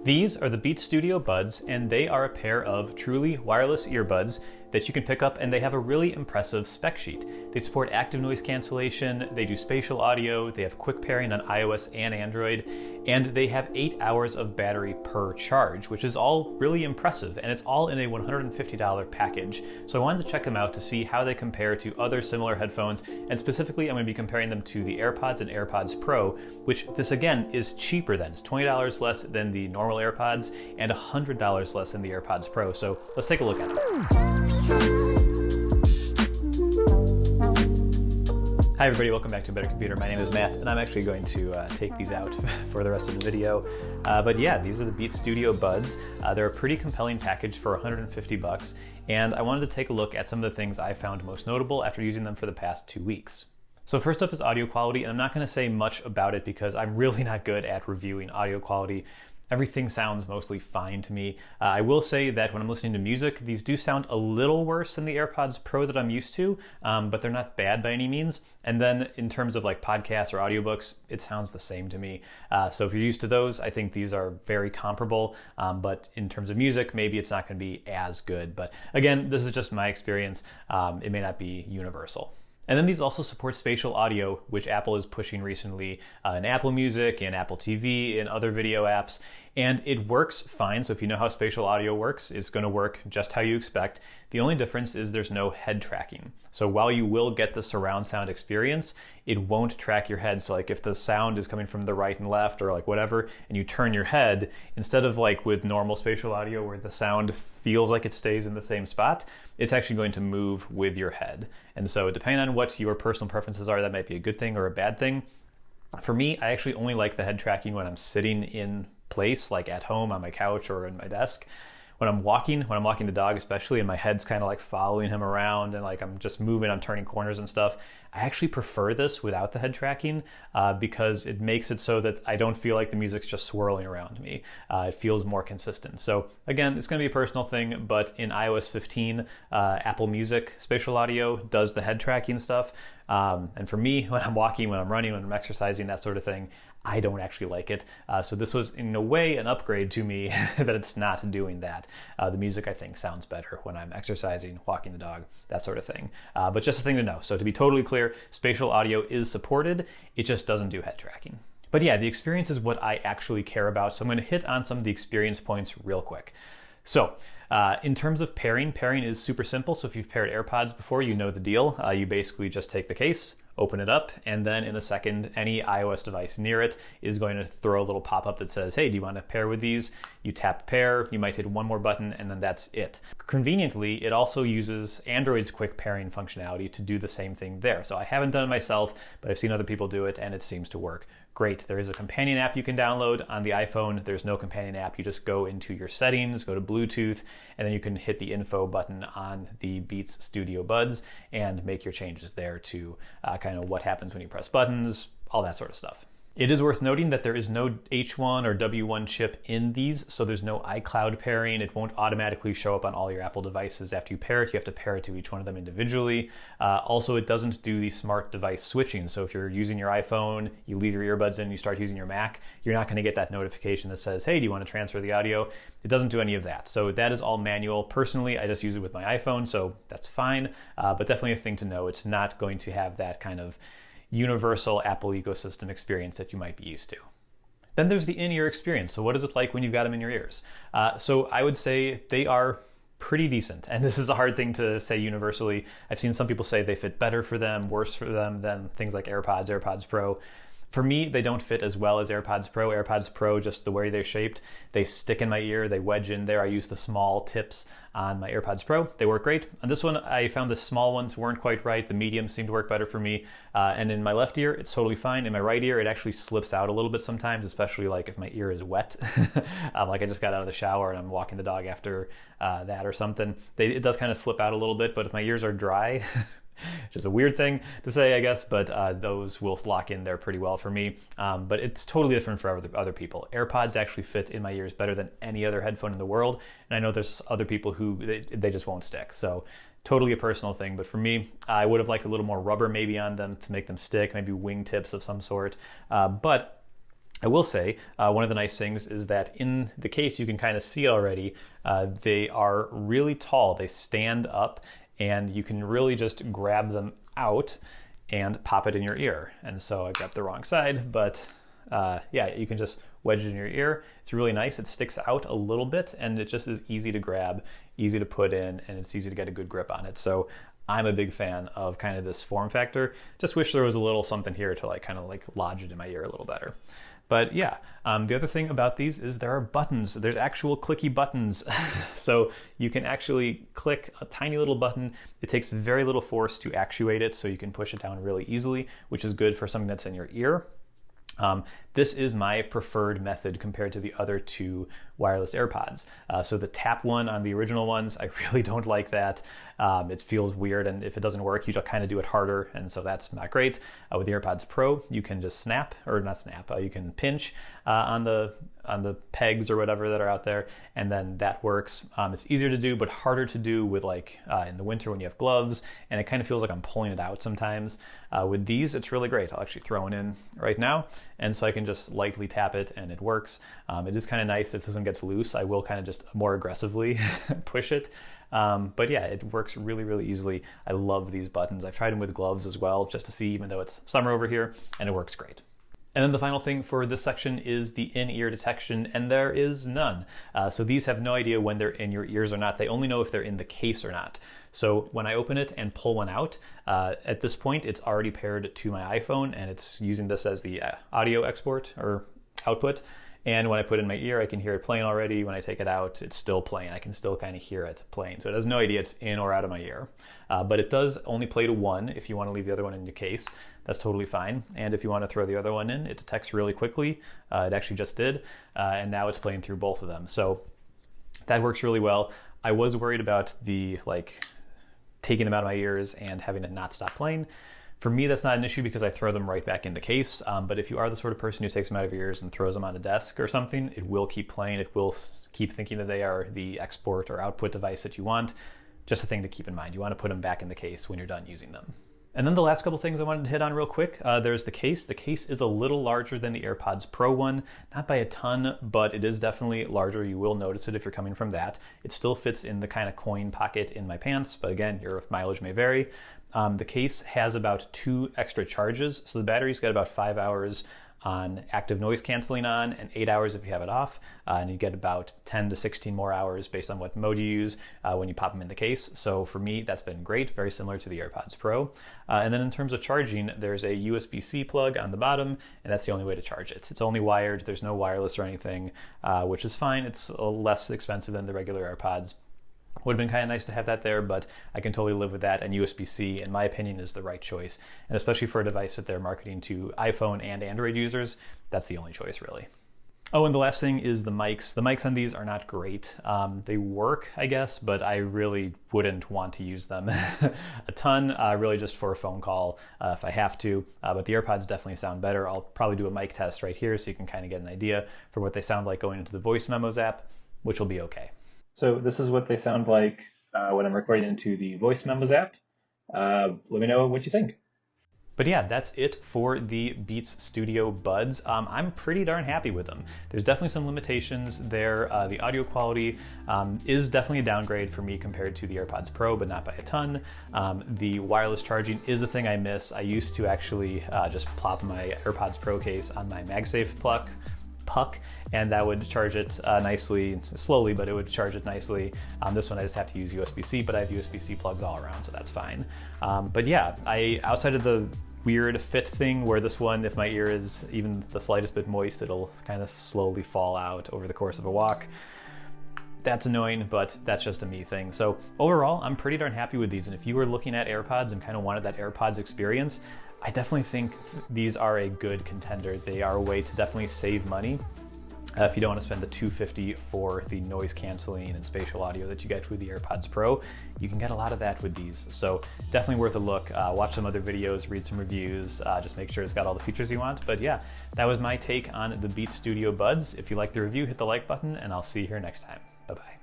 These are the Beats Studio Buds, and they are a pair of truly wireless earbuds that you can pick up, and they have a really impressive spec sheet. They support active noise cancellation, they do spatial audio, they have quick pairing on iOS and Android, and they have 8 hours of battery per charge, which is all really impressive, and it's all in a $150 package. So I wanted to check them out to see how they compare to other similar headphones, and specifically I'm going to be comparing them to the AirPods and AirPods Pro, which this again is cheaper than. It's $20 less than the normal AirPods and $100 less than the AirPods Pro. So let's take a look at them. Hi everybody, welcome back to Better Computer. My name is Matt, and I'm actually going to take these out for the rest of the video. But yeah, these are the Beats Studio Buds. They're a pretty compelling package for 150 bucks, and I wanted to take a look at some of the things I found most notable after using them for the past 2 weeks. So first up is audio quality, and I'm not going to say much about it because I'm really not good at reviewing audio quality. Everything sounds mostly fine to me. I will say that when I'm listening to music, these do sound a little worse than the AirPods Pro that I'm used to, but they're not bad by any means. And then in terms of like podcasts or audiobooks, it sounds the same to me. So if you're used to those, I think these are very comparable. But in terms of music, maybe it's not going to be as good. But again, this is just my experience. It may not be universal. And then these also support spatial audio, which Apple is pushing recently in Apple Music, in Apple TV, in other video apps. And it works fine. So if you know how spatial audio works, it's going to work just how you expect. The only difference is there's no head tracking. So while you will get the surround sound experience, it won't track your head. So like if the sound is coming from the right and left or like whatever, and you turn your head, instead of like with normal spatial audio where the sound feels like it stays in the same spot, it's actually going to move with your head. And so depending on what your personal preferences are, that might be a good thing or a bad thing. For me, I actually only like the head tracking when I'm sitting in place, like at home on my couch or in my desk. When I'm walking the dog especially, and my head's kind of like following him around and like I'm just moving, I'm turning corners and stuff, I actually prefer this without the head tracking because it makes it so that I don't feel like the music's just swirling around me. It feels more consistent. So again, it's going to be a personal thing, but in iOS 15, Apple Music spatial audio does the head tracking stuff. And for me, when I'm walking, when I'm running, when I'm exercising, that sort of thing, I don't actually like it. So this was in a way an upgrade to me that it's not doing that. The music I think sounds better when I'm exercising, walking the dog, that sort of thing. But just a thing to know. So to be totally clear, spatial audio is supported. It just doesn't do head tracking. But yeah, the experience is what I actually care about. So I'm going to hit on some of the experience points real quick. So in terms of pairing is super simple. So if you've paired AirPods before, you know the deal. You basically just take the case, open it up, and then in a second, any iOS device near it is going to throw a little pop-up that says, hey, do you want to pair with these? You tap pair, you might hit one more button, and then that's it. Conveniently, it also uses Android's quick pairing functionality to do the same thing there. So I haven't done it myself, but I've seen other people do it, and it seems to work great. There is a companion app you can download on the iPhone. There's no companion app. You just go into your settings, go to Bluetooth, and then you can hit the info button on the Beats Studio Buds and make your changes there to kind of what happens when you press buttons, all that sort of stuff. It is worth noting that there is no H1 or W1 chip in these, so there's no iCloud pairing. It won't automatically show up on all your Apple devices after you pair it. You have to pair it to each one of them individually. Also, it doesn't do the smart device switching. So if you're using your iPhone, you leave your earbuds in, you start using your Mac, you're not going to get that notification that says, hey, do you want to transfer the audio? It doesn't do any of that. So that is all manual. Personally, I just use it with my iPhone, so that's fine. But definitely a thing to know. It's not going to have that kind of universal Apple ecosystem experience that you might be used to. Then there's the in-ear experience. So what is it like when you've got them in your ears? So I would say they are pretty decent. And this is a hard thing to say universally. I've seen some people say they fit better for them, worse for them than things like AirPods, AirPods Pro. For me, they don't fit as well as AirPods Pro. AirPods Pro, just the way they're shaped, they stick in my ear, they wedge in there. I use the small tips on my AirPods Pro. They work great. On this one, I found the small ones weren't quite right. The medium seemed to work better for me. And in my left ear, it's totally fine. In my right ear, it actually slips out a little bit sometimes, especially like if my ear is wet. Like I just got out of the shower and I'm walking the dog after that or something. It does kind of slip out a little bit, but if my ears are dry, which is a weird thing to say, I guess, but those will lock in there pretty well for me. But it's totally different for other people. AirPods actually fit in my ears better than any other headphone in the world. And I know there's other people who they just won't stick. So totally a personal thing. But for me, I would have liked a little more rubber maybe on them to make them stick, maybe wingtips of some sort. But I will say one of the nice things is that in the case you can kind of see already they are really tall. They stand up and you can really just grab them out and pop it in your ear. And so I grabbed the wrong side, but yeah, you can just wedge it in your ear. It's really nice. It sticks out a little bit and it just is easy to grab, easy to put in, and it's easy to get a good grip on it. So I'm a big fan of kind of this form factor. Just wish there was a little something here to like kind of like lodge it in my ear a little better. But yeah, the other thing about these is there are buttons. There's actual clicky buttons. So you can actually click a tiny little button. It takes very little force to actuate it, so you can push it down really easily, which is good for something that's in your ear. This is my preferred method compared to the other two wireless AirPods. So the tap one on the original ones, I really don't like that. It feels weird, and if it doesn't work, you just kind of do it harder, and so that's not great. With the AirPods Pro, you can just snap, or not snap, you can pinch on the pegs or whatever that are out there, and then that works. It's easier to do, but harder to do with like in the winter when you have gloves, and it kind of feels like I'm pulling it out sometimes. With these, it's really great. I'll actually throw it in right now, and so I can just lightly tap it and it works. It is kind of nice if this one gets loose. I will kind of just more aggressively push it. But yeah, it works really, really easily. I love these buttons. I've tried them with gloves as well, just to see, even though it's summer over here, and it works great. And then the final thing for this section is the in-ear detection, and there is none. So these have no idea when they're in your ears or not. They only know if they're in the case or not. So when I open it and pull one out, at this point it's already paired to my iPhone, and it's using this as the audio export or output. And when I put it in my ear, I can hear it playing already. When I take it out, it's still playing. I can still kind of hear it playing. So it has no idea it's in or out of my ear. But it does only play to one. If you want to leave the other one in your case, that's totally fine. And if you want to throw the other one in, it detects really quickly. It actually just did. And now it's playing through both of them. So that works really well. I was worried about the taking them out of my ears and having it not stop playing. For me, that's not an issue because I throw them right back in the case. But if you are the sort of person who takes them out of your ears and throws them on a desk or something, it will keep playing. It will keep thinking that they are the export or output device that you want. Just a thing to keep in mind. You want to put them back in the case when you're done using them. And then the last couple things I wanted to hit on real quick. There's the case. The case is a little larger than the AirPods Pro one. Not by a ton, but it is definitely larger. You will notice it if you're coming from that. It still fits in the kind of coin pocket in my pants, but again, your mileage may vary. The case has about 2 extra charges, so the battery's got about 5 hours on active noise canceling on and 8 hours if you have it off, and you get about 10 to 16 more hours based on what mode you use when you pop them in the case. So for me, that's been great, very similar to the AirPods Pro. And then in terms of charging, there's a USB-C plug on the bottom, and that's the only way to charge it. It's only wired, there's no wireless or anything, which is fine. It's less expensive than the regular AirPods. Would have been kind of nice to have that there, but I can totally live with that, and USB-C, in my opinion, is the right choice. And especially for a device that they're marketing to iPhone and Android users, that's the only choice, really. Oh, and the last thing is the mics. The mics on these are not great. They work, I guess, but I really wouldn't want to use them a ton, really just for a phone call if I have to. But the AirPods definitely sound better. I'll probably do a mic test right here so you can kind of get an idea for what they sound like going into the Voice Memos app, which will be okay. So this is what they sound like when I'm recording into the Voice Memos app. Let me know what you think. But yeah, that's it for the Beats Studio Buds. I'm pretty darn happy with them. There's definitely some limitations there. The audio quality is definitely a downgrade for me compared to the AirPods Pro, but not by a ton. The wireless charging is a thing I miss. I used to actually just plop my AirPods Pro case on my MagSafe puck, and that would charge it nicely, slowly, but it would charge it nicely. This one I just have to use USB-C, but I have USB-C plugs all around, so that's fine. But yeah, outside of the weird fit thing where this one, if my ear is even the slightest bit moist, it'll kind of slowly fall out over the course of a walk. That's annoying, but that's just a me thing. So overall, I'm pretty darn happy with these. And if you were looking at AirPods and kind of wanted that AirPods experience, I definitely think these are a good contender. They are a way to definitely save money. If you don't want to spend the $250 for the noise canceling and spatial audio that you get with the AirPods Pro, you can get a lot of that with these. So definitely worth a look. Watch some other videos, read some reviews, just make sure it's got all the features you want. But yeah, that was my take on the Beats Studio Buds. If you liked the review, hit the like button, and I'll see you here next time. Bye-bye.